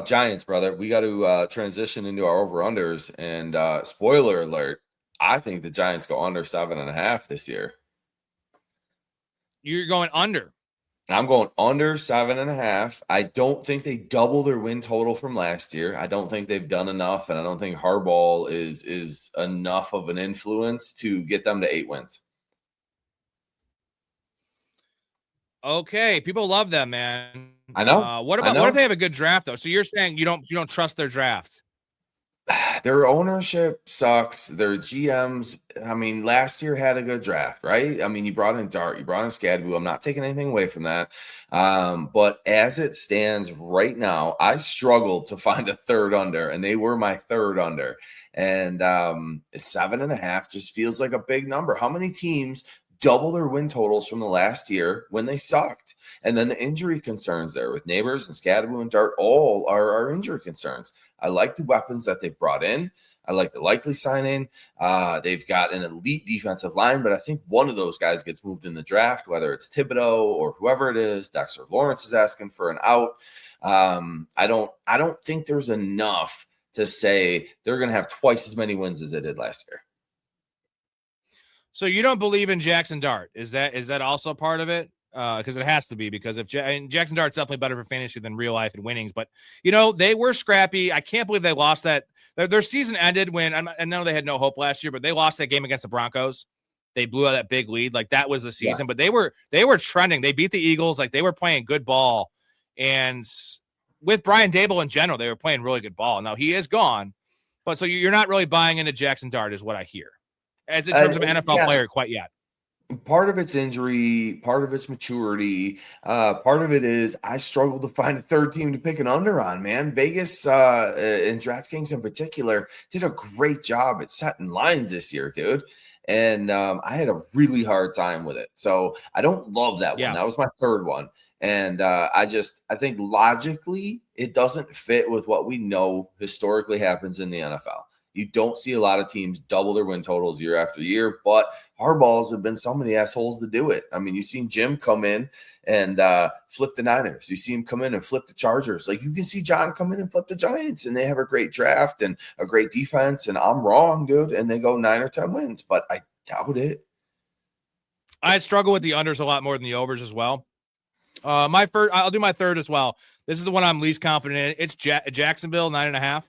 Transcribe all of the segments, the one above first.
Giants, brother, we got to transition into our over-unders. And spoiler alert, I think the Giants go under 7.5 this year. You're going under. I'm going under 7.5. I don't think they double their win total from last year. I don't think they've done enough, and I don't think Harbaugh is enough of an influence to get them to 8 wins. Okay, people love them, man. I know. What if they have a good draft though? So you're saying you don't trust their draft? Their ownership sucks. Their GMs, I mean, last year had a good draft, right? I mean, you brought in Dart, you brought in Scadboo. I'm not taking anything away from that. But as it stands right now, I struggled to find a third under, and they were my third under. And 7.5 just feels like a big number. How many teams double their win totals from the last year when they sucked? And then the injury concerns there with Neighbors and Scadaboo and Dart all are injury concerns. I like the weapons that they've brought in. I like the likely signing. They've got an elite defensive line, but I think one of those guys gets moved in the draft, whether it's Thibodeau or whoever it is. Dexter Lawrence is asking for an out. I don't think there's enough to say they're going to have twice as many wins as they did last year. So you don't believe in Jackson Dart? Is that also part of it? Because it has to be, because if Jackson Dart's definitely better for fantasy than real life and winnings, but they were scrappy. I can't believe they lost that. Their season ended when I know they had no hope last year, but they lost that game against the Broncos. They blew out that big lead, like that was the season. Yeah. But they were trending. They beat the Eagles, like they were playing good ball, and with Brian Dable in general, they were playing really good ball. Now he is gone, but so you're not really buying into Jackson Dart, is what I hear, as in terms of an NFL player quite yet. Part of it's injury, part of it's maturity, part of it is I struggled to find a third team to pick an under on, man. Vegas and DraftKings in particular did a great job at setting lines this year, dude. And I had a really hard time with it. So I don't love that one. That was my third one. And I think logically it doesn't fit with what we know historically happens in the NFL. You don't see a lot of teams double their win totals year after year, but Harbaughs have been some of the assholes to do it. I mean, you've seen Jim come in and flip the Niners. You see him come in and flip the Chargers. Like, you can see John come in and flip the Giants, and they have a great draft and a great defense, and I'm wrong, dude, and they go 9 or 10 wins, but I doubt it. I struggle with the unders a lot more than the overs as well. I'll do my third as well. This is the one I'm least confident in. It's Jacksonville, 9.5.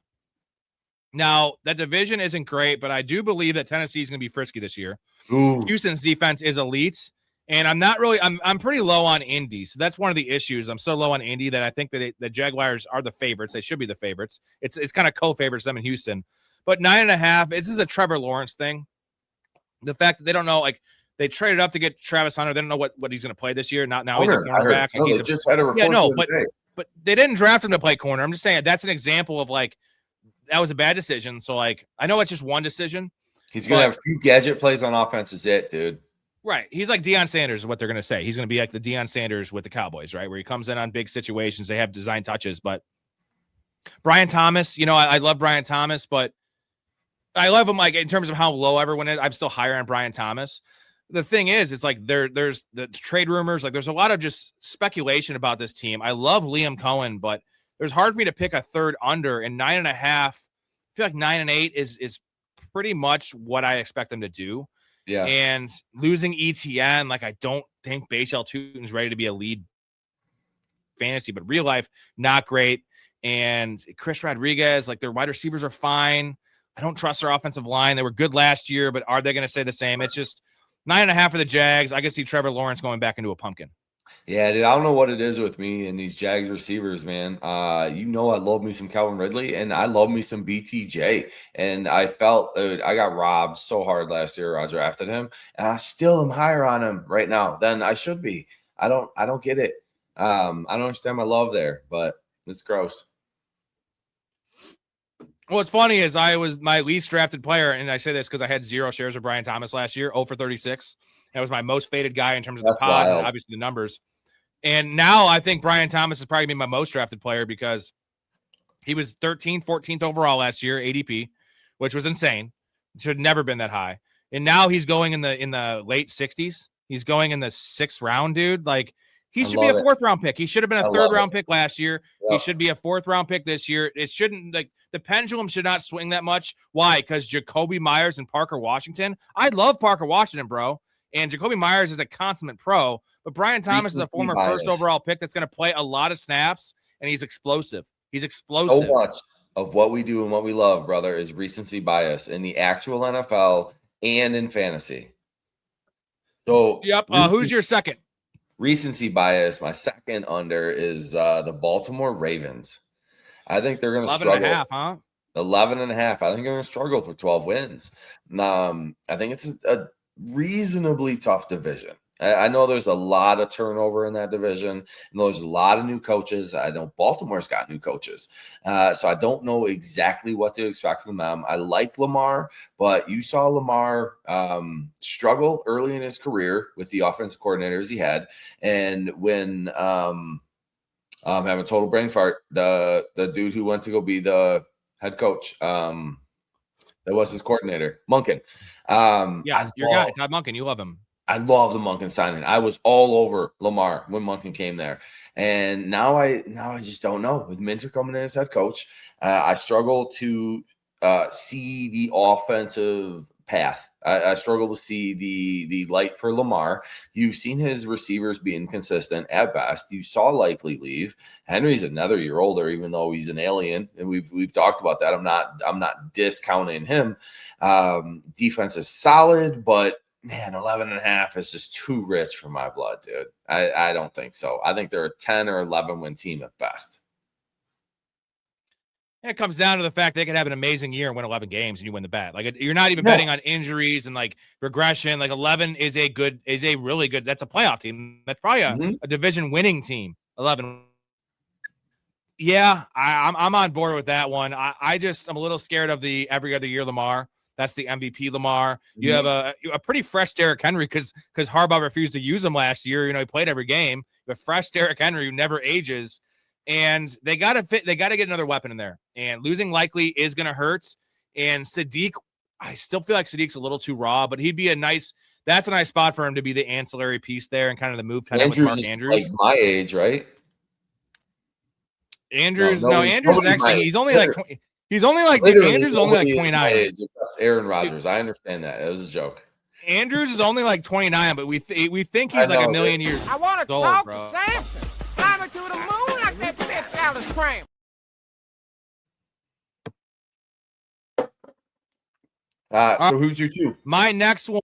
Now, that division isn't great, but I do believe that Tennessee is going to be frisky this year. Ooh. Houston's defense is elite, and I'm pretty low on Indy, so that's one of the issues. I'm so low on Indy that I think that the Jaguars are the favorites. They should be the favorites. It's kind of co-favorites them in Houston. But 9.5, this is a Trevor Lawrence thing. The fact that they don't know, like, they traded up to get Travis Hunter. They don't know what he's going to play this year. Now he's a cornerback. They just had a report but they didn't draft him to play corner. I'm just saying that's an example of, like, that was a bad decision. So, like, I know it's just one decision. He's going to have a few gadget plays on offense is it, dude. Right. He's like Deion Sanders is what they're going to say. He's going to be like the Deion Sanders with the Cowboys, right, where he comes in on big situations. They have design touches. But Brian Thomas, I love Brian Thomas, but I love him, like, in terms of how low everyone is. I'm still higher on Brian Thomas. The thing is, it's like there's the trade rumors. Like, there's a lot of just speculation about this team. I love Liam Cohen, but it's hard for me to pick a third under, and 9.5. I feel like 9 and 8 is pretty much what I expect them to do. Yeah. And losing ETN, like, I don't think Bashal Tutin's ready to be a lead fantasy, but real life, not great. And Chris Rodriguez, like, their wide receivers are fine. I don't trust their offensive line. They were good last year, but are they going to stay the same? It's just 9.5 for the Jags. I can see Trevor Lawrence going back into a pumpkin. Yeah, dude, I don't know what it is with me and these Jags receivers, man. I love me some Calvin Ridley, and I love me some BTJ. And I felt I got robbed so hard last year. I drafted him, and I still am higher on him right now than I should be. I don't get it. I don't understand my love there, but it's gross. What's funny is I was my least drafted player, and I say this because I had 0 shares of Brian Thomas last year, 0 for 36. That was my most faded guy in terms of the pod and obviously the numbers. And now I think Brian Thomas is probably been my most drafted player because he was 13th, 14th overall last year, ADP, which was insane. It should have never been that high. And now he's going in the late 60s. He's going in the 6th round, dude. Like, He I should be a love it. 4th-round pick. He should have been I a love 3rd-round it. pick last year. He Yep. should be a 4th-round pick this year. It shouldn't, like, the pendulum should not swing that much. Why? Because Jacoby Myers and Parker Washington. I love Parker Washington, bro. And Jacoby Myers is a consummate pro. But Brian Thomas is a former bias. 1st overall pick that's going to play a lot of snaps, and he's explosive. He's So explosive. much of what we do and what we love, brother, is recency bias in the actual NFL and in fantasy. So, yep. Who's your second? Recency bias. My second under is the Baltimore Ravens. I think they're going to struggle. 11.5, huh? 11.5. I think they're going to struggle for 12 wins. I think it's a reasonably tough division. I know there's a lot of turnover in that division, and there's a lot of new coaches. I know Baltimore's got new coaches, so I don't know exactly what to expect from them. I like Lamar, but you saw Lamar struggle early in his career with the offensive coordinators he had, and when I'm having a total brain fart, the dude who went to go be the head coach, that was his coordinator, Monken. Your guy, Todd Monken, you love him. I love the Monken signing. I was all over Lamar when Monken came there, and now I just don't know. With Minter coming in as head coach, I struggle to see the offensive path. I struggle to see the light for Lamar. You've seen his receivers be inconsistent at best. You saw Likely leave. Henry's another year older, even though he's an alien, and we've talked about that. I'm not discounting him. Defense is solid, but man, 11.5 is just too rich for my blood, dude. I don't think so. I think they're a 10 or 11 win team at best. It comes down to the fact they could have an amazing year and win 11 games and you win the bet. Like, you're not even betting on injuries and like regression. Like 11 is a really good, that's a playoff team. That's probably a division winning team. 11. Yeah, I'm on board with that one. I'm a little scared of the every other year Lamar. That's the MVP Lamar. You have a pretty fresh Derrick Henry because Harbaugh refused to use him last year. You know, he played every game. But fresh Derrick Henry who never ages. And they got to get another weapon in there. And losing Likely is going to hurt. And Sadiq, I still feel like Sadiq's a little too raw, but he'd be that's a nice spot for him to be the ancillary piece there and kind of the move tight with Mark Andrews. Like my age, right? Andrews is actually, he's only like 20. He's only like Andrews is only like 29. Aaron Rodgers. I understand that. It was a joke. Andrews is only like 29, but we think he's like a million years. I want to talk to Samson. Climb to the moon like that bitch Alice Cram. So who's your two? My next one.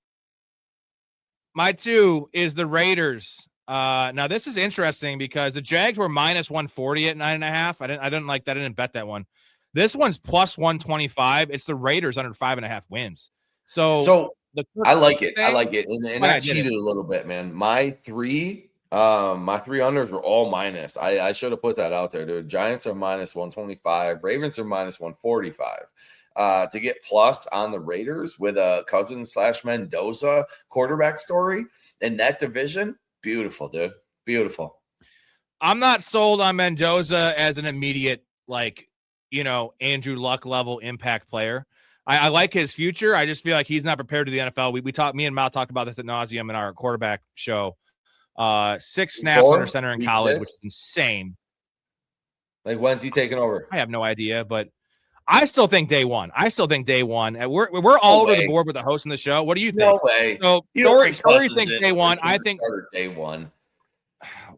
My two is the Raiders. Now this is interesting because the Jags were minus 140 at 9.5. I didn't like that. I didn't bet that one. This one's plus 125. It's the Raiders under 5.5 wins. So I like it. I like it. And I cheated a little bit, man. My three unders were all minus. I should have put that out there, dude. Giants are minus 125. Ravens are minus 145. To get plus on the Raiders with a Cousins/Mendoza quarterback story in that division, beautiful, dude. Beautiful. I'm not sold on Mendoza as an immediate, Andrew Luck level impact player. I like his future. I just feel like he's not prepared to the NFL. Me and Mal talked about this at nauseum in our quarterback show. 6 snaps under center in college, which is insane. Like, when's he taking over? I have no idea, but I still think day one. We're all over the board with the host in the show. What do you think? No way. So Story thinks day one. I think day one.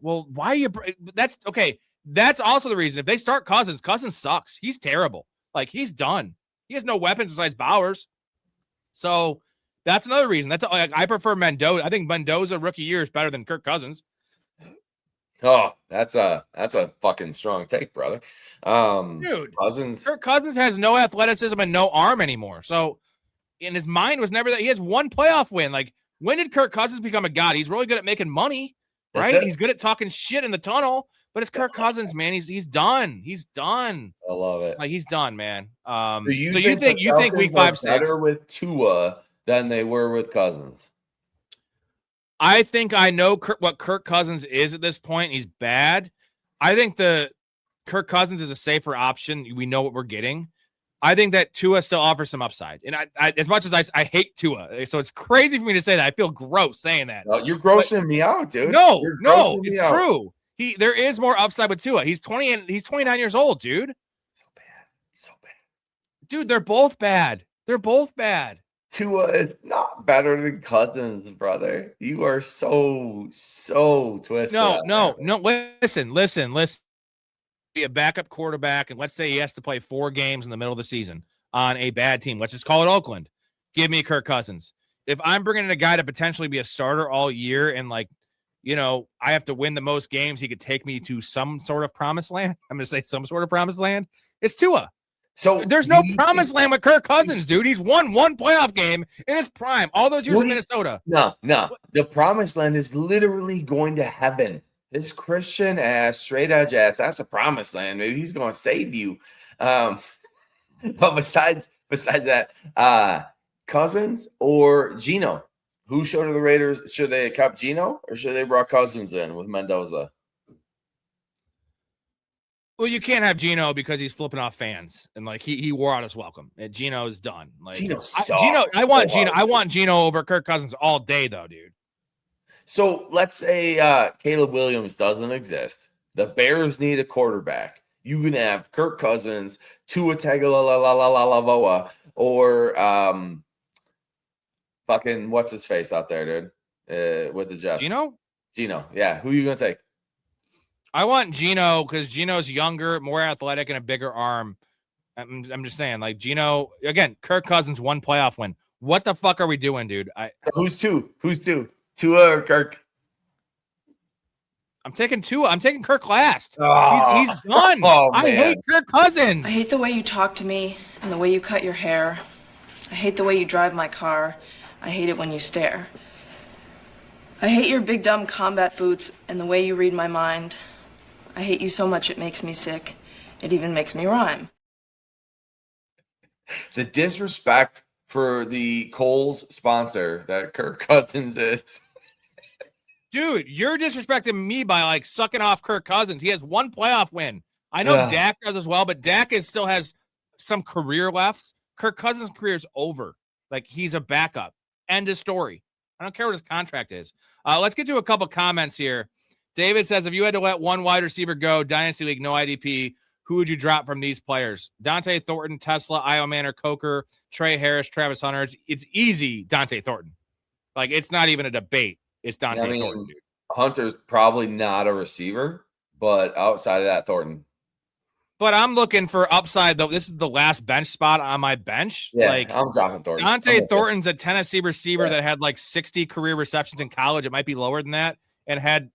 Well, why are you? That's okay. That's also the reason. If they start Cousins sucks. He's terrible. Like, he's done. He has no weapons besides Bowers. So that's another reason. I prefer Mendoza. I think Mendoza rookie year is better than Kirk Cousins. Oh, that's a fucking strong take, brother. Dude, Kirk Cousins has no athleticism and no arm anymore. So in his mind was never that. He has one playoff win. Like, when did Kirk Cousins become a god? He's really good at making money, right? He's good at talking shit in the tunnel. But it's Kirk Cousins, man. He's done. He's done. I love it. Like, he's done, man. So you think week 5, 6 better with Tua than they were with Cousins? I think I know what Kirk Cousins is at this point. He's bad. I think the Kirk Cousins is a safer option. We know what we're getting. I think that Tua still offers some upside. And I as much as I hate Tua, so it's crazy for me to say that. I feel gross saying that. Well, you're grossing me out, dude. No, You're grossing me it's out. true. There is more upside with Tua. He's 20 and he's 29 years old, dude. So bad. Dude, they're both bad. Tua is not better than Cousins, brother. You are so twisted. No. Listen. Be a backup quarterback, and let's say he has to play 4 games in the middle of the season on a bad team. Let's just call it Oakland. Give me Kirk Cousins. If I'm bringing in a guy to potentially be a starter all year and I have to win the most games, he could take me to some sort of promised land. I'm going to say some sort of promised land. It's Tua. So there's no promised land with Kirk Cousins, dude. He's won 1 playoff game in his prime. All those years in Minnesota. No. The promised land is literally going to heaven. His Christian ass, straight edge ass, that's a promised land. Maybe he's going to save you. But besides that, Cousins or Geno, who should the Raiders? Should they have kept Geno or should they brought Cousins in with Mendoza? Well, you can't have Geno because he's flipping off fans and he wore out his welcome. Geno's done. I want Geno over Kirk Cousins all day though, dude. So let's say Caleb Williams doesn't exist. The Bears need a quarterback. You can have Kirk Cousins, Tua Tagovailoa, or fucking what's his face out there, dude? With the Jets. Geno. Yeah. Who are you gonna take? I want Geno because Geno's younger, more athletic, and a bigger arm. I'm just saying, Geno again. Kirk Cousins 1 playoff win. What the fuck are we doing, dude? So who's two? Tua or Kirk? I'm taking Tua. I'm taking Kirk last. Oh, he's done. I hate Kirk Cousins. I hate the way you talk to me and the way you cut your hair. I hate the way you drive my car. I hate it when you stare. I hate your big dumb combat boots and the way you read my mind. I hate you so much it makes me sick. It even makes me rhyme. The disrespect for the Kohl's sponsor that Kirk Cousins is. Dude, you're disrespecting me by sucking off Kirk Cousins. He has 1 playoff win. I know Dak does as well, but Dak still has some career left. Kirk Cousins' career is over. He's a backup. End of story. I don't care what his contract is. Let's get to a couple comments here. David says, if you had to let one wide receiver go, Dynasty League, no IDP, who would you drop from these players? Dante Thornton, Tesla, Io Manor, Coker, Trey Harris, Travis Hunter. It's easy, Dante Thornton. It's not even a debate. It's Dante Thornton, dude. Hunter's probably not a receiver, but outside of that, Thornton. But I'm looking for upside, though. This is the last bench spot on my bench. Yeah, I'm dropping Thornton. Dante Thornton's a Tennessee receiver that had 60 career receptions in college. It might be lower than that. And had,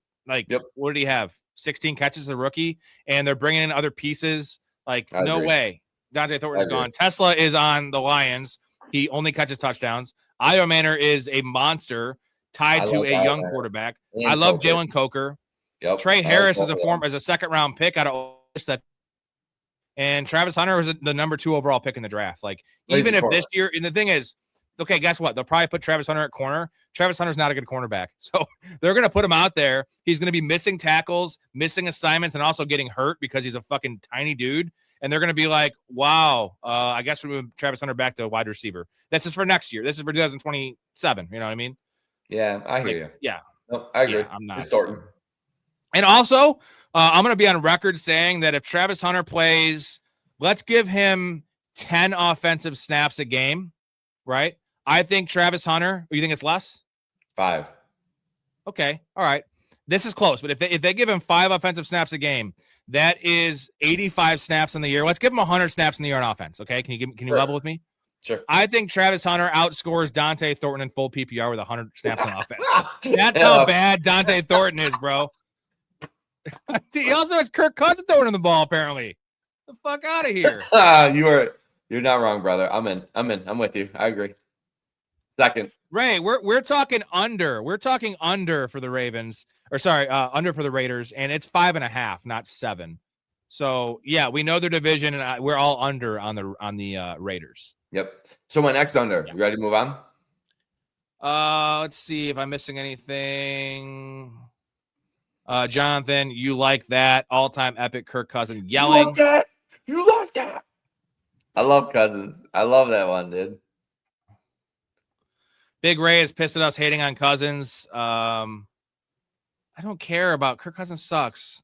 what did he have? 16 catches as a rookie. And they're bringing in other pieces. No way. Dante Thornton's gone. Tesla is on the Lions. He only catches touchdowns. Io Manor is a monster tied to a young quarterback. I love Jalen Coker. Yep. Trey Harris is a second-round pick out of that. And Travis Hunter was the number 2 overall pick in the draft. Even if this year, and the thing is, okay, guess what? They'll probably put Travis Hunter at corner. Travis Hunter's not a good cornerback. So they're going to put him out there. He's going to be missing tackles, missing assignments, and also getting hurt because he's a fucking tiny dude. And they're going to be like, wow, I guess we move Travis Hunter back to wide receiver. This is for next year. This is for 2027. You know what I mean? Yeah, I hear you. Yeah. No, I agree. Yeah, I'm not. It's Thornton. And also, I'm going to be on record saying that if Travis Hunter plays, let's give him 10 offensive snaps a game, right? I think Travis Hunter, you think it's less? 5. Okay. All right. This is close, but if they give him 5 offensive snaps a game, that is 85 snaps in the year. Let's give him 100 snaps in the year on offense. Okay. Can you level with me? Sure. I think Travis Hunter outscores Dante Thornton in full PPR with 100 snaps on offense. That's how bad Dante Thornton is, bro. He also has Kirk Cousins throwing the ball, apparently. Get the fuck out of here. You're not wrong, brother. I'm in. I'm with you. I agree. Second. Ray, we're talking under. We're talking under for the Ravens. Or sorry, under for the Raiders, and it's 5.5, not 7. So yeah, we know their division, and we're all under on the Raiders. Yep. So my next under. You ready to move on? Let's see if I'm missing anything. Jonathan, you like that all-time epic Kirk Cousins yelling? You like that? I love Cousins. I love that one, dude. Big Ray is pissed at us hating on Cousins. I don't care about Kirk Cousins sucks.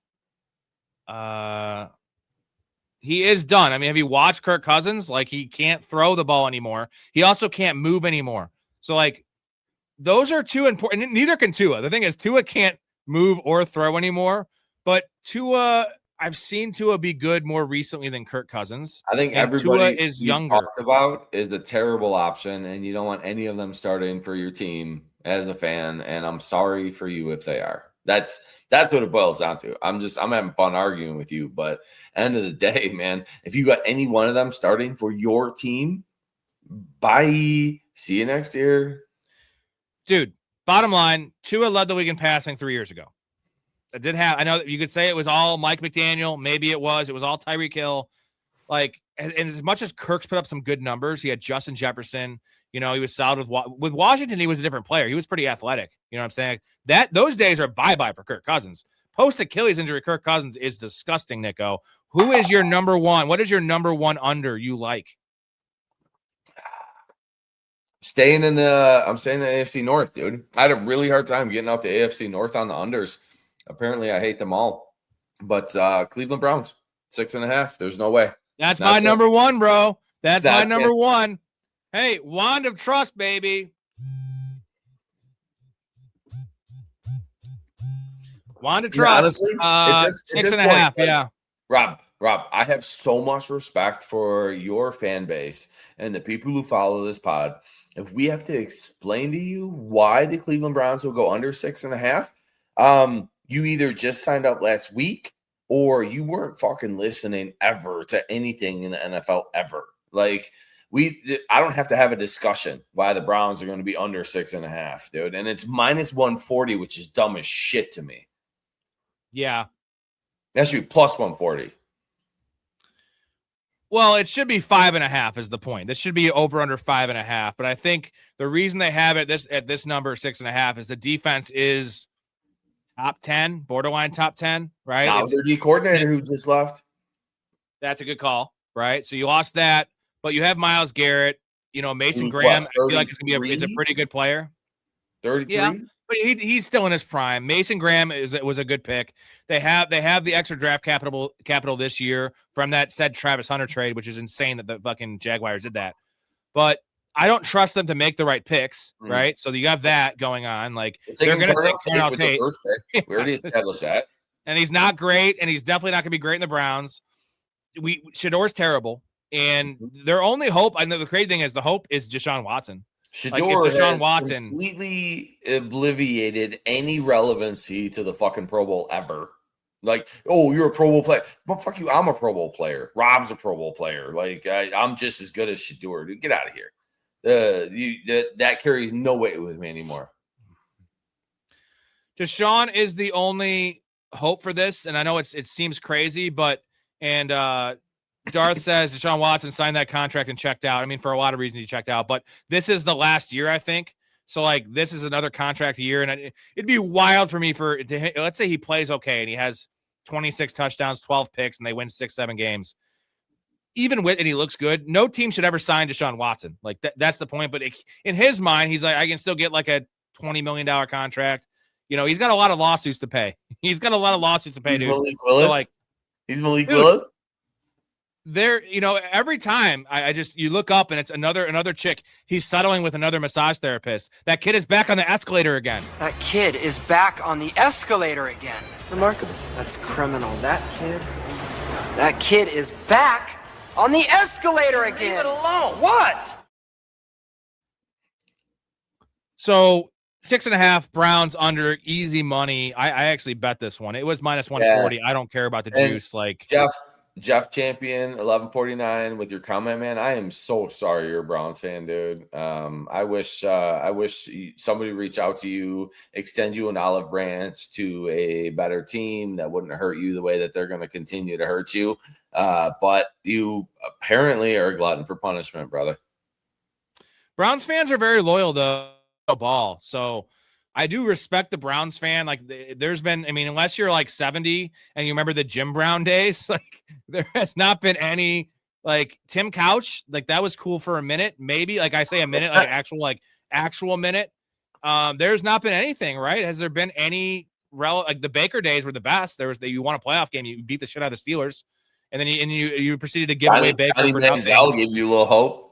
He is done. I mean, have you watched Kirk Cousins? Like, he can't throw the ball anymore. He also can't move anymore. So, like, those are two important. Neither can Tua. The thing is, Tua can't move or throw anymore. But Tua, I've seen Tua be good more recently than Kirk Cousins. I think and everybody Tua is you younger. talked about is a terrible option, and you don't want any of them starting for your team as a fan. And I'm sorry for you if they are. That's what it boils down to. I'm having fun arguing with you, but end of the day, man, if you got any one of them starting for your team, bye. See you next year. Dude, bottom line, Tua led the league in passing 3 years ago. I know that you could say it was all Mike McDaniel. Maybe it was all Tyreek Hill. Like, and as much as Kirk's put up some good numbers, he had Justin Jefferson. You know, he was solid with Washington. He was a different player. He was pretty athletic. You know what I'm saying? Those days are bye-bye for Kirk Cousins. Post Achilles injury, Kirk Cousins is disgusting, Nico. Who is your number one? What is your number one under you like? I'm staying in the AFC North, dude. I had a really hard time getting out the AFC North on the unders. Apparently, I hate them all. But Cleveland Browns, 6.5. There's no way. That's my number one, bro. That's my number it. one. Hey, wand of trust, baby. Wand of trust. Honestly, 6.5. Yeah. Rob, I have so much respect for your fan base and the people who follow this pod. If we have to explain to you why the Cleveland Browns will go under 6.5, you either just signed up last week or you weren't fucking listening ever to anything in the NFL ever. Like, I don't have to have a discussion why the Browns are going to be under 6.5, dude. And it's minus 140, which is dumb as shit to me. Yeah. That should be plus 140. Well, it should be 5.5 is the point. This should be over under 5.5. But I think the reason they have it at this number 6.5 is the defense is top 10, borderline top 10, right? Now their D coordinator who just left. That's a good call, right? So you lost that, but you have Myles Garrett. You know, Mason Graham, I feel like is a pretty good player. 33? Yeah, but he's still in his prime. Mason Graham was a good pick. They have the extra draft capital this year from that said Travis Hunter trade, which is insane that the fucking Jaguars did that. But I don't trust them to make the right picks, right? So you have that going on. Like, they're going to take Darnell Tate. We already established that. And he's not great, and he's definitely not going to be great in the Browns. Shador's terrible, and their only hope, and the crazy thing is, the hope is Deshaun Watson. Shador has completely obliterated any relevancy to the fucking Pro Bowl ever. Like, oh, you're a Pro Bowl player. Well, fuck you, I'm a Pro Bowl player. Rob's a Pro Bowl player. Like, I'm just as good as Shador. Dude, get out of here. That carries no weight with me anymore. Deshaun is the only hope for this, and I know it seems crazy, but Darth says Deshaun Watson signed that contract and checked out. I mean, for a lot of reasons he checked out, but this is the last year, I think. So, like, this is another contract year, and it'd be wild for me let's say he plays okay and he has 26 touchdowns, 12 picks, and they win 6-7 games. Even with, and he looks good, no team should ever sign Deshaun Watson. Like, that's the point. But in his mind, he's like, I can still get like a $20 million contract. You know, he's got a lot of lawsuits to pay. He's got a lot of lawsuits to pay, dude. He's Malik Willis. There, you know, every time you look up and it's another chick. He's settling with another massage therapist. That kid is back on the escalator again. That kid is back on the escalator again. Remarkable. That's criminal. That kid is back on the escalator again. Leave it alone. What? So 6.5 Browns under, easy money. I actually bet this one. It was minus 140. Yeah. I don't care about the juice. Like Jeff Champion 1149 with your comment, man. I am so sorry you're a Browns fan, dude. I wish somebody reach out to you, extend you an olive branch to a better team that wouldn't hurt you the way that they're going to continue to hurt you. But you apparently are a glutton for punishment, brother. Browns fans are very loyal to ball, so I do respect the Browns fan. Like, there's been, I mean, unless you're like 70 and you remember the Jim Brown days, like, there has not been any Like Tim Couch, like that was cool for a minute, maybe. Like I say, a minute, like actual minute. There's not been anything, right? Has there been any like the Baker days were the best? There was you won a playoff game, you beat the shit out of the Steelers, and then you proceeded to give away Baker for nothing. I'll give you a little hope.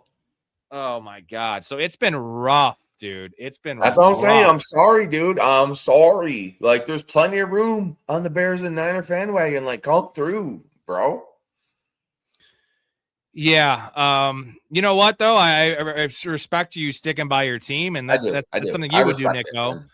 Oh my God! So it's been rough, dude. It's been. That's all I'm saying. I'm sorry, dude. I'm sorry. Like, there's plenty of room on the Bears and Niner fan wagon. Like, come through, bro. Yeah. You know what though? I respect you sticking by your team, and that's something you would do, Nico.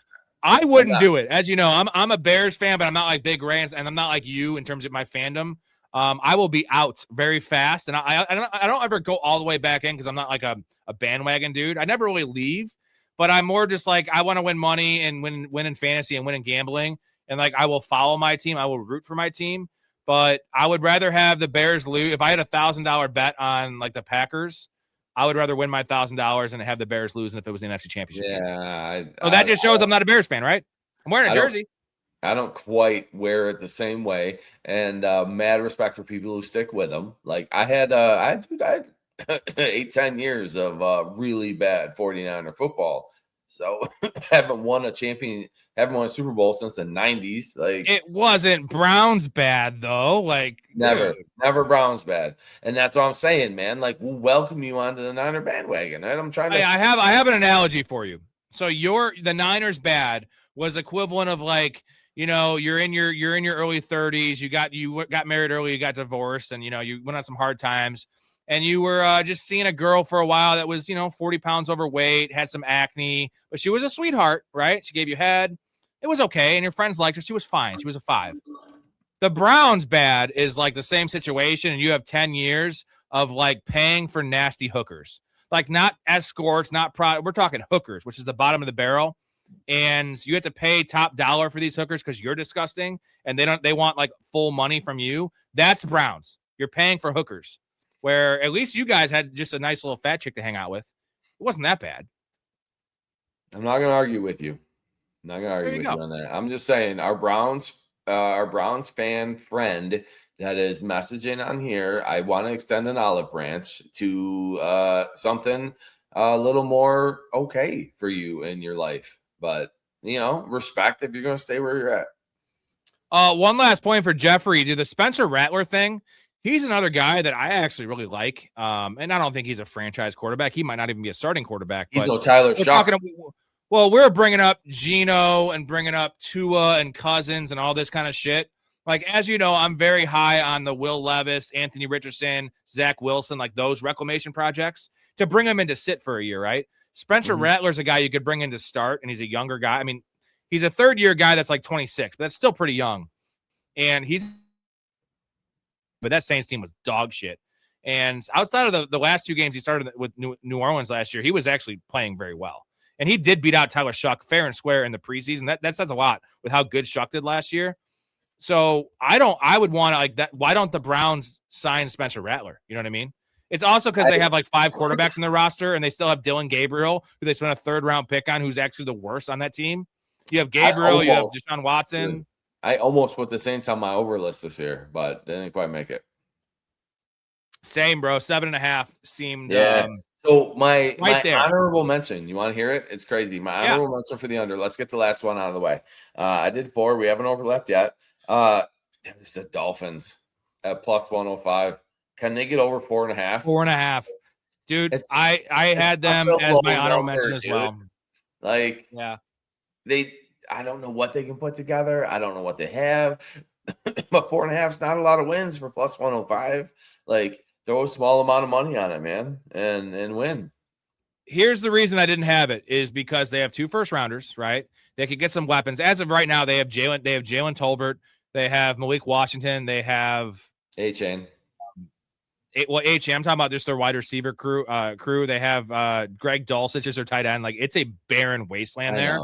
I wouldn't do it. As you know, I'm a Bears fan, but I'm not like Big Rams, and I'm not like you in terms of my fandom. I will be out very fast, and I don't ever go all the way back in because I'm not like a bandwagon dude. I never really leave, but I'm more just like I want to win money and win in fantasy and win in gambling, and like I will follow my team. I will root for my team, but I would rather have the Bears lose. If I had $1,000 bet on like the Packers, I would rather win my $1,000 and have the Bears lose than if it was the NFC Championship. Yeah. That just shows I'm not a Bears fan, right? I'm wearing a jersey. I don't quite wear it the same way, and mad respect for people who stick with them. Like I had 8-10 years of really bad 49er football. So haven't won a Super Bowl since the 90s. Like it wasn't Browns bad though. Like never Browns bad. And that's what I'm saying, man. Like we'll welcome you onto the Niner bandwagon. Right? I'm trying to I have an analogy for you. So the Niners bad was equivalent of like, you know, you're in your early 30s, you got married early, you got divorced, and you know, you went on some hard times. And you were just seeing a girl for a while that was, 40 pounds overweight, had some acne, but she was a sweetheart, right? She gave you head. It was okay. And your friends liked her. She was fine. She was a 5. The Browns bad is like the same situation. And you have 10 years of like paying for nasty hookers, like not escorts, we're talking hookers, which is the bottom of the barrel. And you have to pay top dollar for these hookers because you're disgusting. And they want like full money from you. That's Browns. You're paying for hookers. Where at least you guys had just a nice little fat chick to hang out with. It wasn't that bad. I'm not going to argue with you. I'm not going to argue with you on that. I'm just saying our Browns fan friend that is messaging on here, I want to extend an olive branch to something a little more okay for you in your life. But, respect if you're going to stay where you're at. One last point for Jeffrey. Do the Spencer Rattler thing. He's another guy that I actually really like. And I don't think he's a franchise quarterback. He might not even be a starting quarterback. He's no Tyler Shuck. Well, we're bringing up Geno and bringing up Tua and Cousins and all this kind of shit. Like, as you know, I'm very high on the Will Levis, Anthony Richardson, Zach Wilson, like those reclamation projects to bring them in to sit for a year, right? Spencer Rattler's a guy you could bring in to start, and he's a younger guy. I mean, he's a third-year guy that's like 26, but that's still pretty young. And but that Saints team was dog shit. And outside of the last 2 games he started with New Orleans last year, he was actually playing very well. And he did beat out Tyler Shuck fair and square in the preseason. That says a lot with how good Shuck did last year. So I would want to like that. Why don't the Browns sign Spencer Rattler? You know what I mean? It's also because they have like 5 quarterbacks in their roster and they still have Dylan Gabriel, who they spent a 3rd-round pick on, who's actually the worst on that team. You have Gabriel, you have Deshaun Watson. Dude, I almost put the Saints on my over list this year, but they didn't quite make it. Same, bro. 7.5 seemed. So my there. honorable mention. You want to hear it? It's crazy. My honorable mention for the under. Let's get the last one out of the way. I did 4. We haven't overlapped yet. It's the Dolphins at plus 105. Can they get over 4.5? 4.5, dude. I had them as my honorable mention as well. Like, I don't know what they can put together. I don't know what they have, but 4.5 is not a lot of wins for plus 105. Like, throw a small amount of money on it, man, and win. Here's the reason I didn't have it is because they have 2 first-rounders, right? They could get some weapons. As of right now, they have Jalen Tolbert, they have Malik Washington, they have A-Chain. A-Chain. I'm talking about just their wide receiver crew. They have Greg Dulcich as their tight end. Like, it's a barren wasteland there.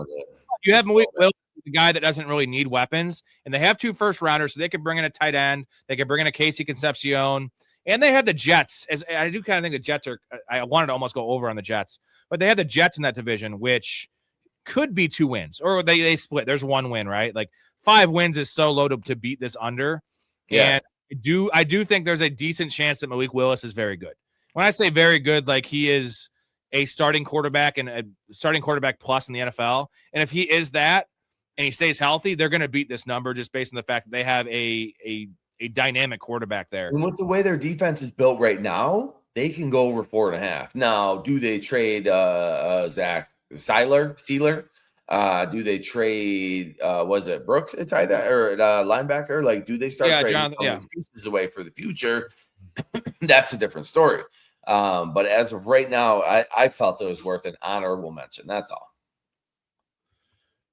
You have Malik Willis, the guy that doesn't really need weapons, and they have 2 first-rounders, so they could bring in a tight end. They could bring in a Casey Concepcion. And they have the Jets. As I do kind of think the Jets are – I wanted to almost go over on the Jets. But they have the Jets in that division, which could be 2 wins. Or they split. There's 1 win, right? Like 5 wins is so low to beat this under. Yeah. And I do think there's a decent chance that Malik Willis is very good. When I say very good, like he is a starting quarterback and a starting quarterback plus in the NFL. And if he is that and he stays healthy, they're going to beat this number just based on the fact that they have a dynamic quarterback there. And with the way their defense is built right now, they can go over 4.5. Now, do they trade Zach Sealer? Do they trade was it Brooks at tight end or linebacker? Like, do they start trading these pieces away for the future? That's a different story. But as of right now, I felt it was worth an honorable mention. That's all.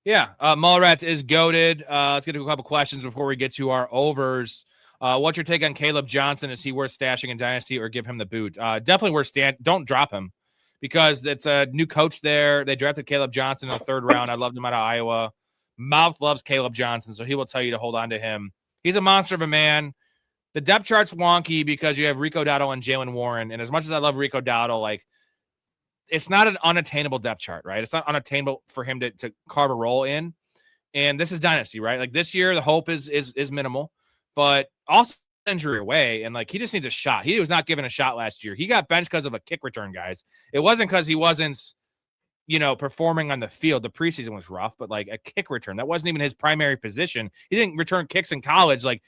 Yeah, Mallrats is goated. Let's get to a couple questions before we get to our overs. What's your take on Caleb Johnson? Is he worth stashing in Dynasty or give him the boot? Definitely worth don't drop him because it's a new coach there. They drafted Caleb Johnson in the 3rd round. I loved him out of Iowa. Mouth loves Caleb Johnson, so he will tell you to hold on to him. He's a monster of a man. The depth chart's wonky because you have Rico Dowdle and Jalen Warren. And as much as I love Rico Dowdle, like, it's not an unattainable depth chart, right? It's not unattainable for him to carve a role in. And this is Dynasty, right? Like this year, the hope is minimal, but also injury away. And like, he just needs a shot. He was not given a shot last year. He got benched because of a kick return, guys. It wasn't because he wasn't, performing on the field. The preseason was rough, but like a kick return, that wasn't even his primary position. He didn't return kicks in college. Like,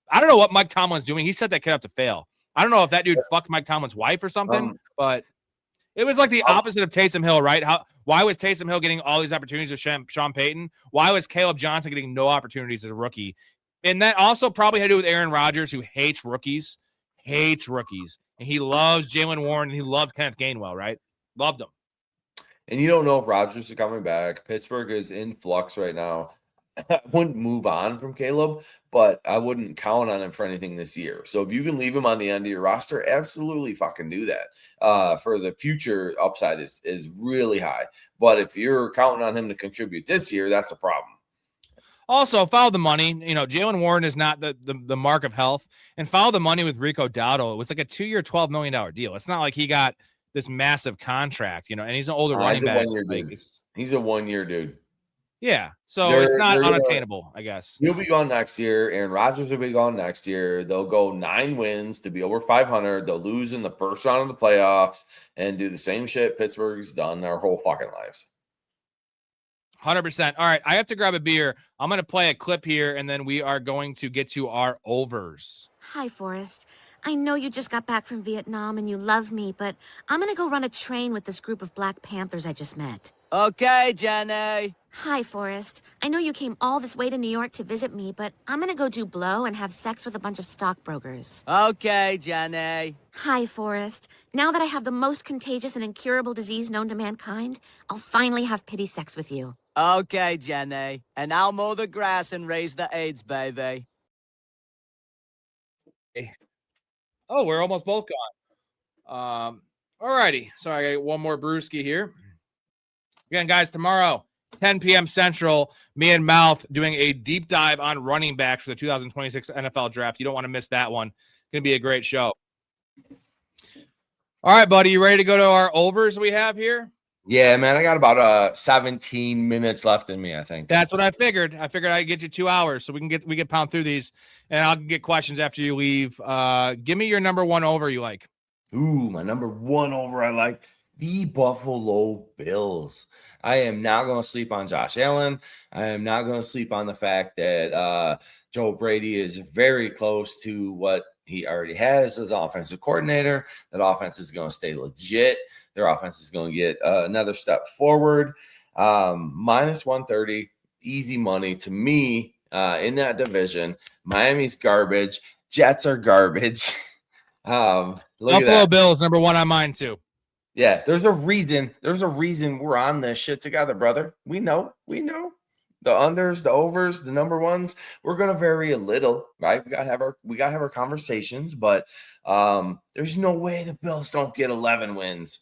I don't know what Mike Tomlin's doing. He set that kid up to fail. I don't know if that dude fucked Mike Tomlin's wife or something, but it was like the opposite of Taysom Hill, right? Why was Taysom Hill getting all these opportunities with Sean Payton? Why was Caleb Johnson getting no opportunities as a rookie? And that also probably had to do with Aaron Rodgers, who hates rookies. And he loves Jalen Warren, and he loves Kenneth Gainwell, right? Loved him. And you don't know if Rodgers is coming back. Pittsburgh is in flux right now. I wouldn't move on from Caleb, but I wouldn't count on him for anything this year. So if you can leave him on the end of your roster, absolutely fucking do that. For the future, upside is really high. But if you're counting on him to contribute this year, that's a problem. Also, follow the money. Jalen Warren is not the mark of health. And follow the money with Rico Dowdle. It was like a 2-year, $12 million deal. It's not like he got this massive contract, and he's an older running back. He's a 1-year dude. Yeah, so it's not unattainable, I guess. He'll be gone next year. Aaron Rodgers will be gone next year. They'll go 9 wins to be over 500. They'll lose in the first round of the playoffs and do the same shit Pittsburgh's done their whole fucking lives. 100%. All right, I have to grab a beer. I'm going to play a clip here, and then we are going to get to our overs. Hi, Forrest. I know you just got back from Vietnam and you love me, but I'm going to go run a train with this group of Black Panthers I just met. Okay, Jenny. Hi, Forrest. I know you came all this way to New York to visit me, but I'm going to go do blow and have sex with a bunch of stockbrokers. Okay, Jenny. Hi, Forrest. Now that I have the most contagious and incurable disease known to mankind, I'll finally have pity sex with you. Okay, Jenny. And I'll mow the grass and raise the AIDS, baby. Oh, we're almost both gone. All righty. Sorry, I got one more brewski here. Again, guys, tomorrow, 10 p.m. Central, me and Mouth doing a deep dive on running backs for the 2026 NFL Draft. You don't want to miss that one. It's going to be a great show. All right, buddy, you ready to go to our overs we have here? Yeah, man, I got about 17 minutes left in me, I think. That's what I figured. I figured I'd get you 2 hours so we can pound through these, and I'll get questions after you leave. Give me your number one over you like. Ooh, my number one over I like. The Buffalo Bills. I am not going to sleep on Josh Allen. I am not going to sleep on the fact that Joe Brady is very close to what he already has as offensive coordinator. That offense is going to stay legit. Their offense is going to get another step forward. Minus 130, easy money to me in that division. Miami's garbage. Jets are garbage. Buffalo Bills, number one on mine too. Yeah, there's a reason. There's a reason we're on this shit together, brother. We know. The unders, the overs, the number ones. We're gonna vary a little, right? We gotta have our conversations, but there's no way the Bills don't get 11 wins.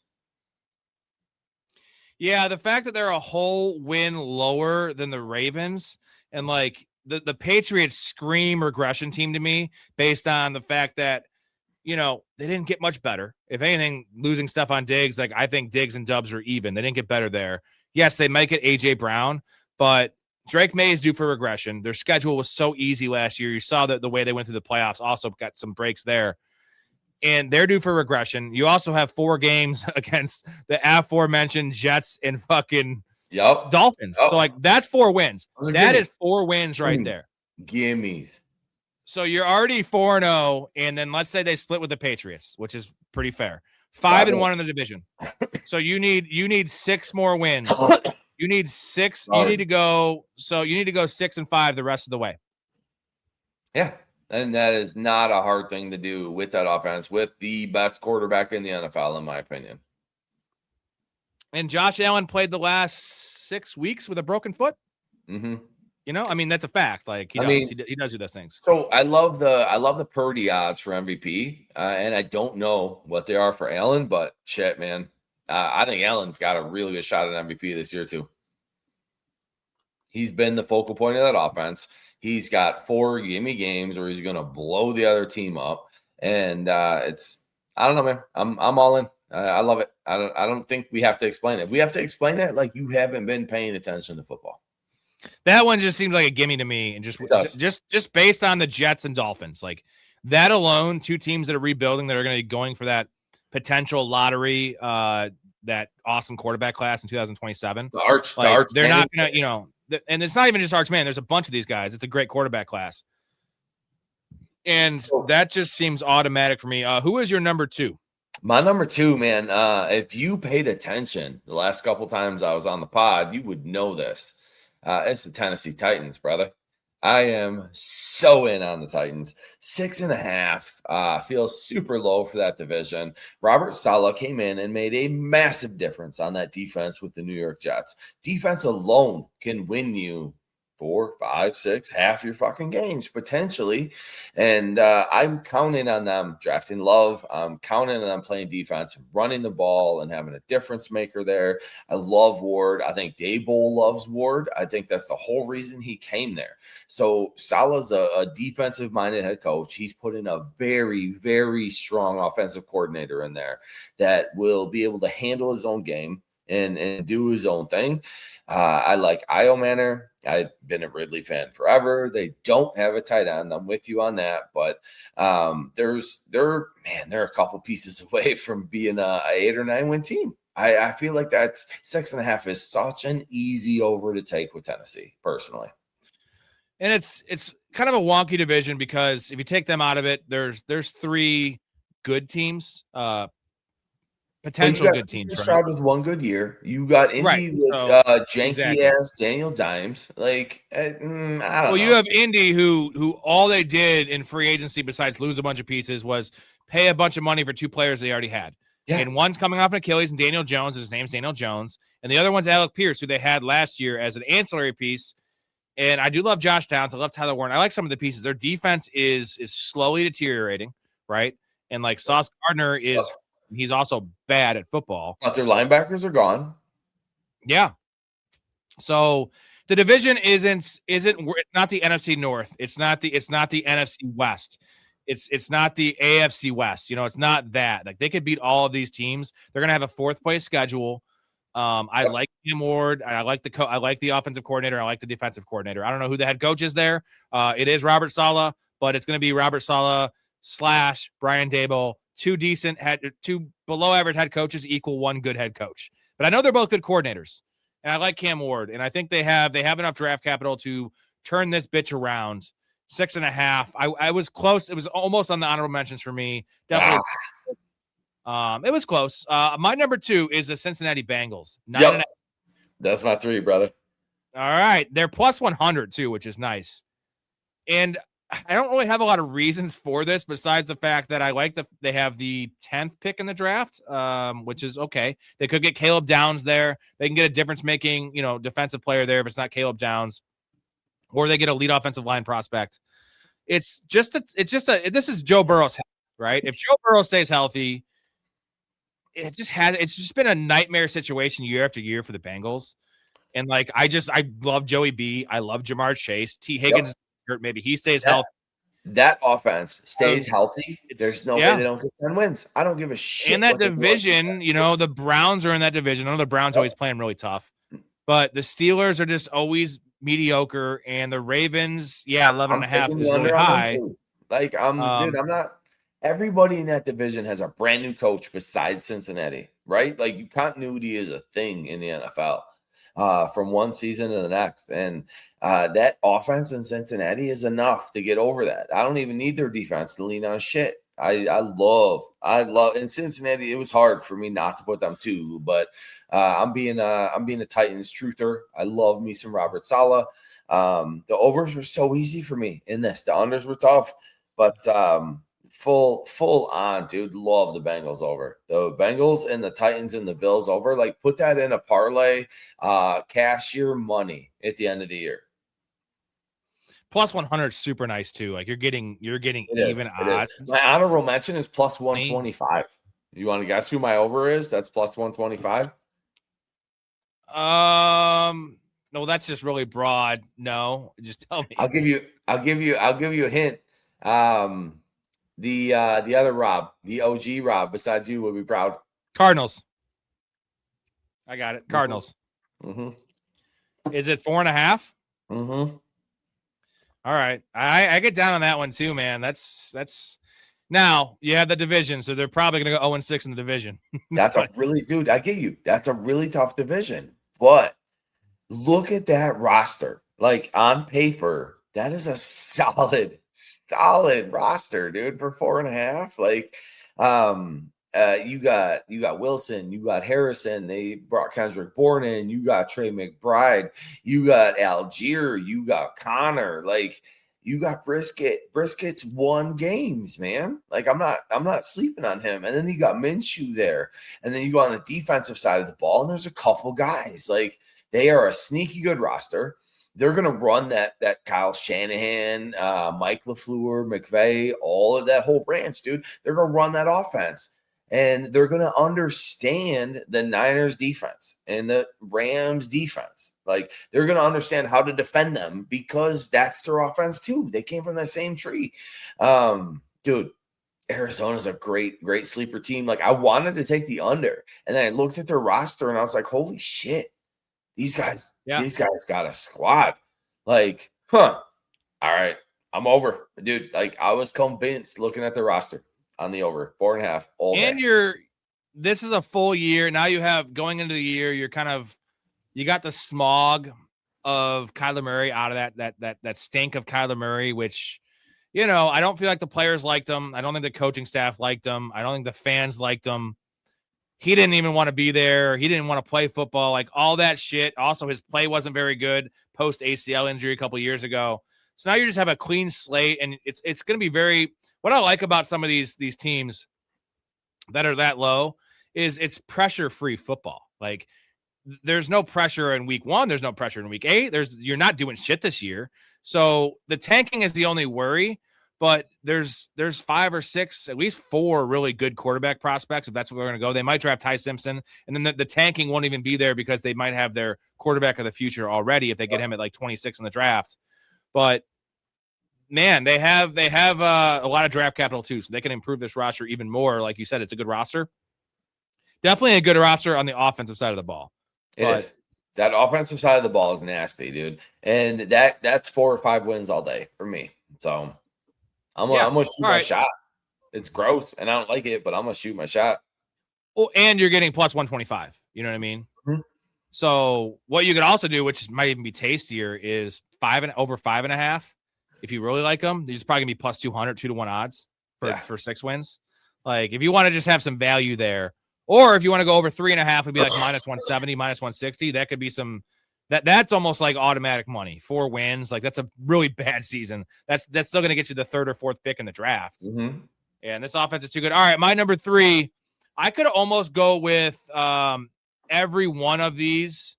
Yeah, the fact that they're a whole win lower than the Ravens, and like the Patriots scream regression team to me based on the fact that, they didn't get much better. If anything, losing Stephon Diggs, like I think Diggs and Dubs are even. They didn't get better there. Yes, they might get A.J. Brown, but Drake May is due for regression. Their schedule was so easy last year. You saw that the way they went through the playoffs also got some breaks there. And they're due for regression. You also have 4 games against the aforementioned Jets and fucking Dolphins. Yep. So, like, that's 4 wins. That gimmies. is 4 wins right there. Gimmies. So you're already 4-0, and then let's say they split with the Patriots, which is pretty fair. 5-1 in the division. So you need 6 more wins. You need 6. You need to go. So you need to go 6-5 the rest of the way. Yeah. And that is not a hard thing to do with that offense, with the best quarterback in the NFL, in my opinion. And Josh Allen played the last 6 weeks with a broken foot. Mm-hmm. You know, I mean, that's a fact. Like he does do those things. So I love the Purdy odds for MVP, and I don't know what they are for Allen, but shit, man, I think Allen's got a really good shot at MVP this year too. He's been the focal point of that offense. He's got 4 gimme games where he's going to blow the other team up, and I don't know, man. I'm all in. I love it. I don't think we have to explain it. If we have to explain it, like, you haven't been paying attention to football. That one just seems like a gimme to me, and just based on the Jets and Dolphins, like that alone, 2 teams that are rebuilding that are going to be going for that potential lottery, that awesome quarterback class in 2027. They're not going to, and it's not even just Arch Man. There's a bunch of these guys. It's a great quarterback class, and that just seems automatic for me. Who is your number 2? My number 2, man. If you paid attention the last couple times I was on the pod, you would know this. It's the Tennessee Titans, brother. I am so in on the Titans. 6.5 feels super low for that division. Robert Saleh came in and made a massive difference on that defense with the New York Jets. Defense alone can win you 4, 5, 6, half your fucking games potentially. And I'm counting on them drafting Love. I'm counting on them playing defense, running the ball, and having a difference maker there. I love Ward. I think Daboll loves Ward. I think that's the whole reason he came there. So Salah's a defensive-minded head coach. He's put in a very, very strong offensive coordinator in there that will be able to handle his own game and do his own thing. I like Io Manor. I've been a Ridley fan forever. They don't have a tight end. I'm with you on that, but they're a couple pieces away from being a 8 or 9 win team. I feel like that's 6.5 is such an easy over to take with Tennessee, personally. And it's kind of a wonky division because if you take them out of it, there's 3 good teams. Potential good teams. Right? With one good year, you got Indy with janky ass Daniel Dimes. Like, I don't know. You have Indy who all they did in free agency besides lose a bunch of pieces was pay a bunch of money for 2 players they already had. Yeah. And one's coming off an Achilles, and Daniel Jones, and his name's Daniel Jones, and the other one's Alec Pierce, who they had last year as an ancillary piece. And I do love Josh Downs. I love Tyler Warren. I like some of the pieces. Their defense is slowly deteriorating, right? And like Sauce Gardner he's also bad at football. But their linebackers are gone. Yeah. So the division isn't it's not the NFC North. It's not the NFC West. It's not the AFC West. It's not that. Like, they could beat all of these teams. They're going to have a 4th place schedule. I like Cam Ward. I like the offensive coordinator. I like the defensive coordinator. I don't know who the head coach is there. It is Robert Saleh, but it's going to be Robert Saleh / Brian Daboll. 2 below average head coaches equal 1 good head coach. But I know they're both good coordinators, and I like Cam Ward, and I think they have enough draft capital to turn this bitch around. 6.5. I was close. It was almost on the honorable mentions for me. Definitely. It was close. My number 2 is the Cincinnati Bengals. 9.5. That's my 3, brother. All right. They're plus 100 too, which is nice. And I don't really have a lot of reasons for this besides the fact that I like they have the 10th pick in the draft, which is okay. They could get Caleb Downs there. They can get a difference-making, defensive player there if it's not Caleb Downs, or they get a lead offensive line prospect. This is Joe Burrow's health, right? If Joe Burrow stays healthy, it's just been a nightmare situation year after year for the Bengals. And like, I love Joey B. I love Jamar Chase. T. Higgins. Maybe he stays healthy. That offense stays healthy. There's no way they don't get 10 wins. I don't give a shit. In that division, the Browns are in that division. I know the Browns always playing really tough, but the Steelers are just always mediocre, and the Ravens, 11 and a half taking is the really under on them high. too. Like, dude, I'm not. Everybody in that division has a brand new coach besides Cincinnati, right? Like, continuity is a thing in the NFL from one season to the next. And that offense in Cincinnati is enough to get over that. I don't even need their defense to lean on shit. I love in Cincinnati. It was hard for me not to put them too, but I'm being a Titans truther. I love me some Robert Saleh. The overs were so easy for me in this. The unders were tough, but full on, dude. Love the Bengals over. The Bengals and the Titans and the Bills over. Like, put that in a parlay, cash your money at the end of the year. Plus 100 is super nice too. Like, you're getting even odds. My honorable mention is plus 125. You want to guess who my over is? That's plus 125. No, that's just really broad. No, just tell me. I'll give you a hint. The other Rob, the OG Rob, besides you, would be proud. Cardinals. I got it. Cardinals. Mm-hmm. Is it 4.5? Mm-hmm. All right. I get down on that one too, man. That's now you have the division, so they're probably gonna go 0-6 in the division. That's dude, I get you. That's a really tough division. But look at that roster. Like, on paper, that is a solid roster, dude, for 4.5. Like, you got Wilson, you got Harrison, they brought Kendrick Bourne in, you got Trey McBride, you got Algier, you got Connor, like, you got Brisket. Brisket's won games, man. Like, I'm not sleeping on him. And then you got Minshew there. And then you go on the defensive side of the ball, and there's a couple guys. Like, they are a sneaky good roster. They're going to run that Kyle Shanahan, Mike LaFleur, McVay, all of that whole branch, dude. They're going to run that offense. And they're going to understand the Niners defense and the Rams defense. Like, they're going to understand how to defend them because that's their offense too. They came from that same tree. Dude, Arizona's a great sleeper team. Like, I wanted to take the under, and then I looked at their roster and I was like, holy shit, these guys got a squad. Like, all right, I'm over, dude. Like, I was convinced looking at the roster on the over 4.5 all day. And this is a full year. Now you have going into the year, you got the smog of Kyler Murray out of that stink of Kyler Murray, which, I don't feel like the players liked him. I don't think the coaching staff liked him. I don't think the fans liked him. He didn't even want to be there. He didn't want to play football, like all that shit. Also, his play wasn't very good post ACL injury a couple years ago. So now you just have a clean slate, and it's going to be very. What I like about some of these teams that are that low is it's pressure-free football. Like, there's no pressure in week 1. There's no pressure in week 8. You're not doing shit this year. So the tanking is the only worry, but there's 5 or 6, at least 4 really good quarterback prospects. If that's where we're going to go, they might draft Ty Simpson, and then the tanking won't even be there because they might have their quarterback of the future already if they get him at like 26 in the draft. But man, they have a lot of draft capital too, so they can improve this roster even more. Like you said, it's a good roster. Definitely a good roster on the offensive side of the ball. It is. That offensive side of the ball is nasty, dude. And that's 4 or 5 wins all day for me. So I'm gonna shoot my shot. It's gross, and I don't like it, but I'm gonna shoot my shot. Oh, and you're getting plus 125. You know what I mean? Mm-hmm. So what you could also do, which might even be tastier, is over 5.5. If you really like them, there's probably gonna be plus 200, 2-to-1 odds for 6 wins. Like, if you want to just have some value there, or if you want to go over 3.5, it'd be like minus 170, minus 160. That could be some. That's almost like automatic money. 4 wins, like that's a really bad season. That's still gonna get you the 3rd or 4th pick in the draft. Mm-hmm. And this offense is too good. All right, my number 3. I could almost go with every one of these.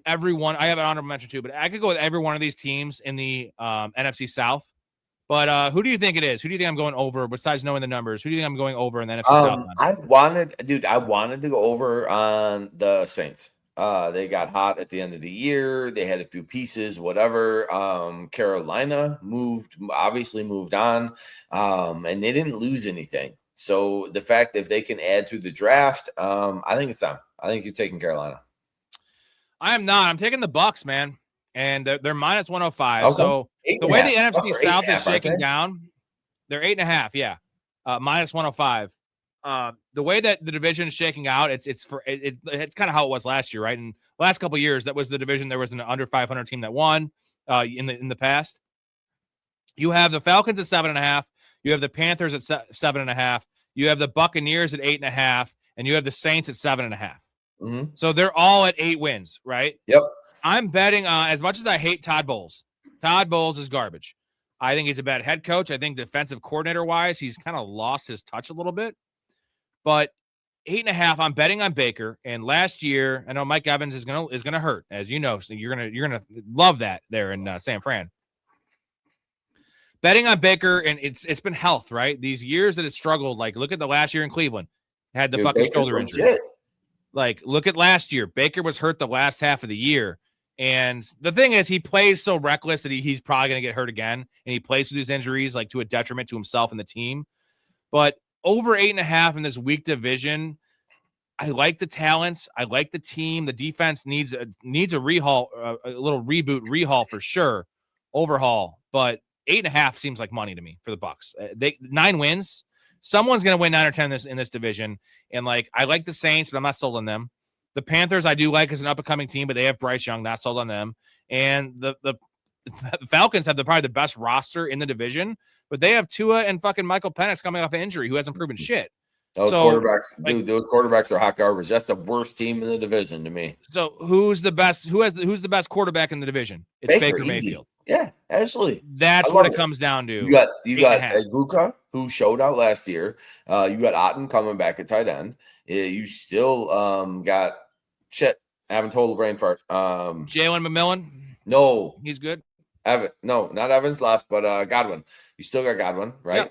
Everyone, I have an honorable mention too, but I could go with every one of these teams in the NFC South. But who do you think it is? Who do you think I'm going over besides knowing the numbers? Who do you think I'm going over in the NFC South? I wanted to go over on the Saints. They got hot at the end of the year. They had a few pieces, whatever. Carolina obviously moved on, and they didn't lose anything. So the fact that if they can add through the draft, I think it's time. I think you're taking Carolina. I am not. I'm taking the Bucs, man. and they're minus 105. Okay. So the way the NFC Bucks are South is 8.5, aren't shaking they? down, they're 8.5. Yeah, minus 105. The way that the division is shaking out, it's kind of how it was last year, right? And last couple of years, that was the division. There was an under 500 team that won in the past. You have the Falcons at 7.5. You have the Panthers at 7.5. You have the Buccaneers at 8.5, and you have the Saints at 7.5. Mm-hmm. So they're all at 8 wins, right? Yep. I'm betting as much as I hate Todd Bowles. Todd Bowles is garbage. I think he's a bad head coach. I think defensive coordinator wise, he's kind of lost his touch a little bit. But 8.5, I'm betting on Baker. And last year, I know Mike Evans is gonna hurt, as you know. So you're gonna love that there in San Fran. Betting on Baker, and it's been health, right? These years that it struggled, like look at the last year in Cleveland, had the fucking Baker's shoulder injury. legit. Like look at last year, Baker was hurt the last half of the year, and the thing is, he plays so reckless that he's probably gonna get hurt again, and he plays with these injuries like to a detriment to himself and the team. But over 8.5 in this weak division, I like the talents. I like the team. The defense needs a rehaul, a little rehaul for sure, overhaul. But 8.5 seems like money to me for the Bucks. 9 wins. Someone's going to win 9 or 10 in this division. And like, I like the Saints, but I'm not sold on them. The Panthers, I do like as an up and coming team, but they have Bryce Young, not sold on them. And the Falcons have probably the best roster in the division, but they have Tua and fucking Michael Penix coming off an injury who hasn't proven shit. Those quarterbacks are hot garbage. That's the worst team in the division to me. So who's the best? Who's the best quarterback in the division? It's Baker Mayfield. Yeah, absolutely. That's what it comes down to. You got Ibuka, who showed out last year. You got Otten coming back at tight end. You still got shit. I haven't told the brain fart. Jalen McMillan. No, he's good. Not Evans left, but Godwin. You still got Godwin, right?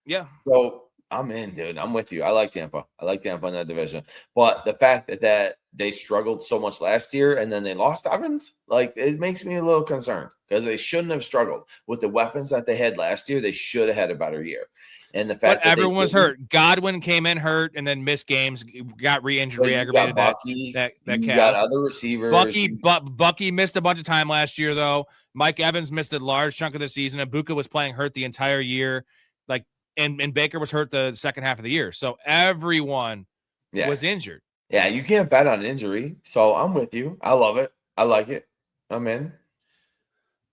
Yeah. So I'm in, dude. I'm with you. I like Tampa. I like Tampa in that division. But the fact that they struggled so much last year and then they lost Evans, like it makes me a little concerned because they shouldn't have struggled with the weapons that they had last year. They should have had a better year. And the fact that everyone was hurt. Godwin came in hurt and then missed games, got re-injured, re-aggravated. Bucky, that you calf. got other receivers. Bucky missed a bunch of time last year, though. Mike Evans missed a large chunk of the season. Ibuka was playing hurt the entire year. Like, and Baker was hurt the second half of the year. So everyone was injured. Yeah, you can't bet on injury. So I'm with you. I love it. I like it. I'm in.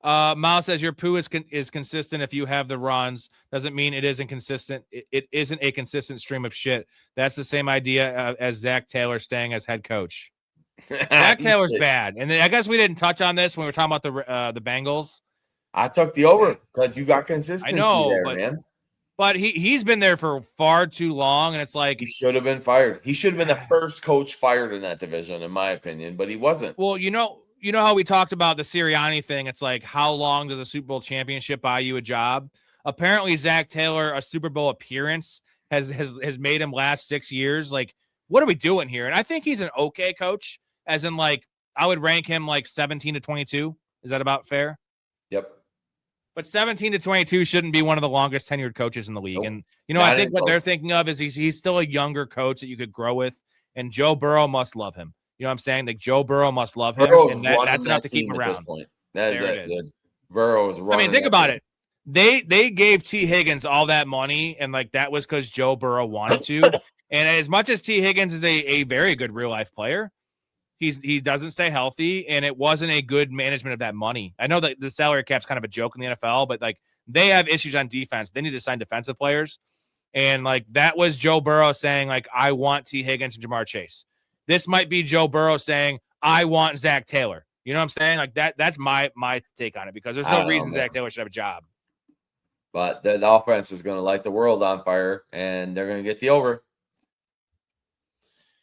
Miles says your poo is consistent if you have the runs. Doesn't mean it isn't consistent. It isn't a consistent stream of shit. That's the same idea as Zach Taylor staying as head coach. Zach Taylor's bad. And then I guess we didn't touch on this when we were talking about the Bengals. I took the over because you got consistency there, man. But he's been there for far too long, and it's like he should have been fired. He should have been the first coach fired in that division, in my opinion, but he wasn't. Well, you know how we talked about the Sirianni thing. It's like, how long does a Super Bowl championship buy you a job? Apparently, Zach Taylor, a Super Bowl appearance has made him last 6 years. Like, what are we doing here? And I think he's an okay coach, as in like I would rank him like 17 to 22. Is that about fair? Yep. But 17 to 22 shouldn't be one of the longest tenured coaches in the league. Nope. And, I think what they're thinking of is he's still a younger coach that you could grow with. And Joe Burrow must love him. You know what I'm saying? Like Joe Burrow must love him. And that's enough to keep him around. That is Burrow is running. I mean, think about it. They gave T. Higgins all that money, and like that was because Joe Burrow wanted to. And as much as T. Higgins is a very good real life player, he doesn't stay healthy, and it wasn't a good management of that money. I know that the salary cap's kind of a joke in the NFL, but like they have issues on defense. They need to sign defensive players. And like that was Joe Burrow saying, like, I want T. Higgins and Jamar Chase. This might be Joe Burrow saying, I want Zach Taylor. You know what I'm saying? Like that's my take on it, because there's no reason Zach Taylor should have a job. But the offense is going to light the world on fire, and they're going to get the over.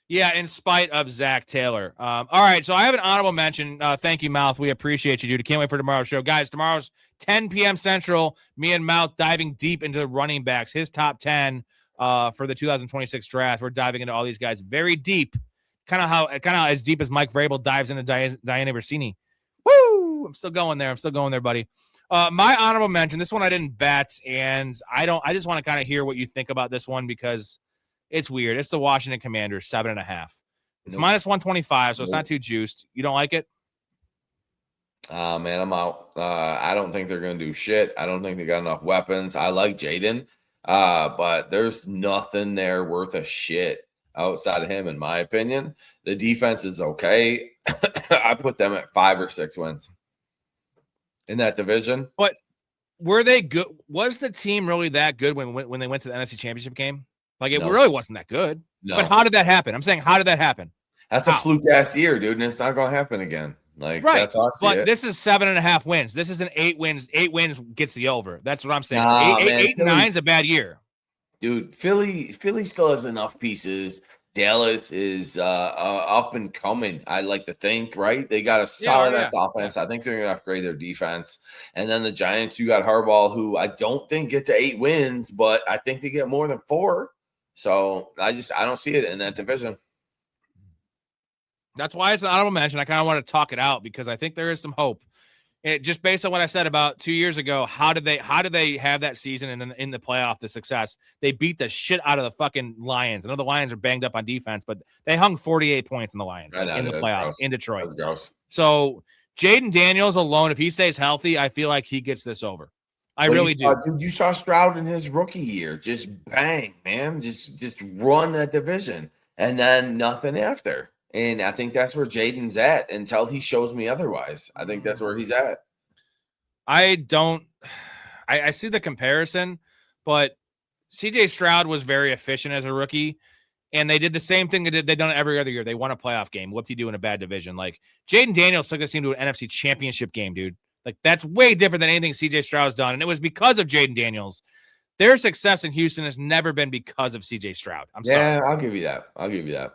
Yeah, in spite of Zach Taylor. All right, so I have an honorable mention. Thank you, Mouth. We appreciate you, dude. Can't wait for tomorrow's show. Guys, tomorrow's 10 p.m. Central. Me and Mouth diving deep into the running backs, his top 10 for the 2026 draft. We're diving into all these guys very deep, kind of as deep as Mike Vrabel dives into Diana Versini. Woo! I'm still going there, buddy. My honorable mention, this one I didn't bet, and I just want to kind of hear what you think about this one, because it's weird. It's the Washington Commanders, 7.5. It's minus 125, so it's not too juiced. You don't like it? Man, I'm out. I don't think they're going to do shit. I don't think they got enough weapons. I like Jaden, but there's nothing there worth a shit outside of him, in my opinion. The defense is okay. I put them at 5 or 6 wins in that division. But were they good? Was the team really that good when they went to the NFC Championship game? Like, it really wasn't that good. No. But how did that happen? I'm saying, how did that happen? That's a fluke ass year, dude, and it's not going to happen again. Like, right. That's awesome. But this is 7.5 wins. This is an 8 wins. 8 wins gets the over. That's what I'm saying. Nah, eight and 9 is a bad year. Dude, Philly still has enough pieces. Dallas is up and coming, I like to think, right? They got a solid ass offense. I think they're going to upgrade their defense. And then the Giants, you got Harbaugh, who I don't think get to 8 wins, but I think they get more than 4. So I don't see it in that division. That's why it's an honorable mention. I kind of want to talk it out because I think there is some hope. Just based on what I said about 2 years ago, how did they have that season and then in the playoff, the success? They beat the shit out of the fucking Lions. I know the Lions are banged up on defense, but they hung 48 points in the Lions in the playoffs in Detroit. So Jaden Daniels alone, if he stays healthy, I feel like he gets this over. I really do. Dude, you saw Stroud in his rookie year. Just bang, man. Just run that division. And then nothing after. And I think that's where Jaden's at until he shows me otherwise. I think that's where he's at. I see the comparison, but CJ Stroud was very efficient as a rookie, and they did the same thing they've done every other year. They won a playoff game. Whoop-de-doo in a bad division. Like, Jaden Daniels took this team to an NFC championship game, dude. Like, that's way different than anything CJ Stroud's done, and it was because of Jaden Daniels. Their success in Houston has never been because of CJ Stroud. I'm sorry. Yeah, I'll give you that.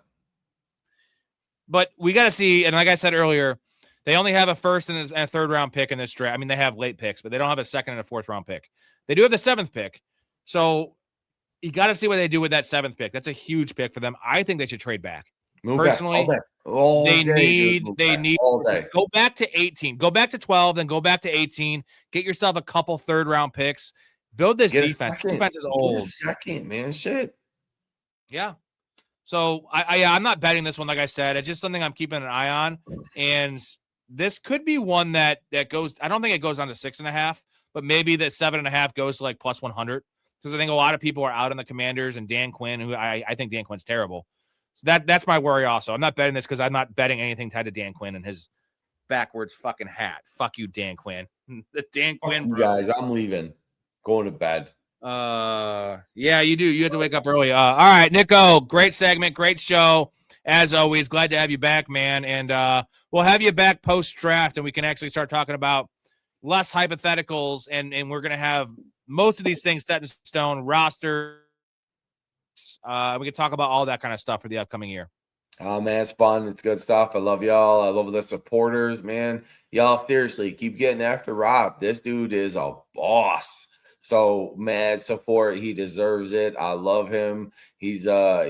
But we got to see, and like I said earlier, they only have a first and a third round pick in this draft. I mean, they have late picks, but they don't have a second and a fourth round pick. They do have the 7th pick. So you got to see what they do with that 7th pick. That's a huge pick for them. I think they should trade back. Personally, they need go back to 18, go back to 12, then go back to 18, get yourself a couple third round picks, build this defense. Defense is old. Second, man, shit. Yeah. So I'm not betting this one, like I said. It's just something I'm keeping an eye on. And this could be one that goes, I don't think it goes on to 6.5, but maybe that 7.5 goes to like plus 100. Because I think a lot of people are out on the Commanders and Dan Quinn, who I think Dan Quinn's terrible. So that's my worry also. I'm not betting this because I'm not betting anything tied to Dan Quinn and his backwards fucking hat. Fuck you, Dan Quinn. The Dan Quinn, you guys, I'm leaving. Going to bed. Yeah, you do. You have to wake up early. All right, Nico, great segment, great show. As always, glad to have you back, man. And we'll have you back post-draft, and we can actually start talking about less hypotheticals, and we're going to have most of these things set in stone, roster. We can talk about all that kind of stuff for the upcoming year. Oh, man, it's fun. It's good stuff. I love y'all. I love the supporters, man. Y'all, seriously, keep getting after Rob. This dude is a boss. So mad support. He deserves it. I love him. He's a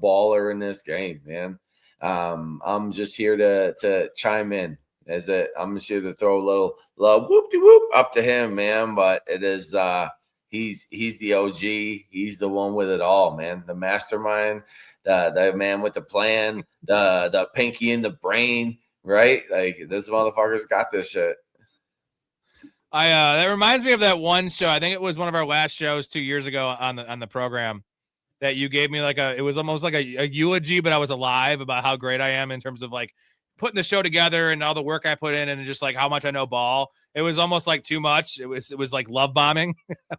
baller in this game, man. I'm just here to chime in. I'm just here to throw a little whoop-de-whoop up to him, man. But it is he's the OG. He's the one with it all, man. The mastermind, the man with the plan, the pinky in the brain, right? Like, this motherfucker's got this shit. That reminds me of that one show. I think it was one of our last shows 2 years ago on the program that you gave me it was almost like a eulogy, but I was alive about how great I am in terms of like putting the show together and all the work I put in and just like how much I know ball. It was almost like too much. It was like love bombing.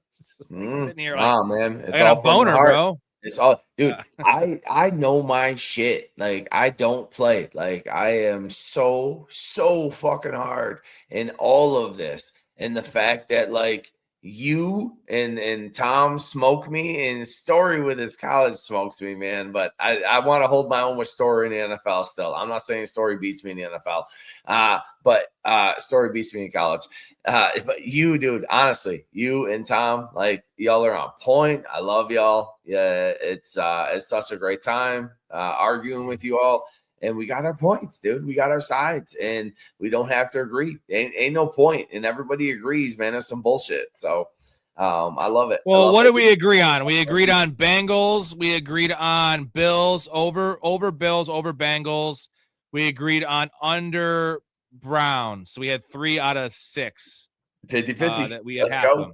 Sitting here like, man, I got a boner, bro. It's all, dude. I know my shit. Like, I don't play. Like, I am so fucking hard in all of this. And the fact that, like, you and Tom smoke me, and Story with his college smokes me, man. But I want to hold my own with Story in the NFL still. I'm not saying Story beats me in the NFL, but Story beats me in college. But you, dude, honestly, you and Tom, like, y'all are on point. I love y'all. Yeah, it's such a great time arguing with you all. And we got our points, dude. We got our sides, and we don't have to agree. Ain't no point. And everybody agrees, man. That's some bullshit. So I love it. Well, what did we agree on? We agreed on Bengals. We agreed on Bills over Bills over Bengals. We agreed on under Browns. So we had 3 out of 6. 50-50. That we had Let's half go. of them.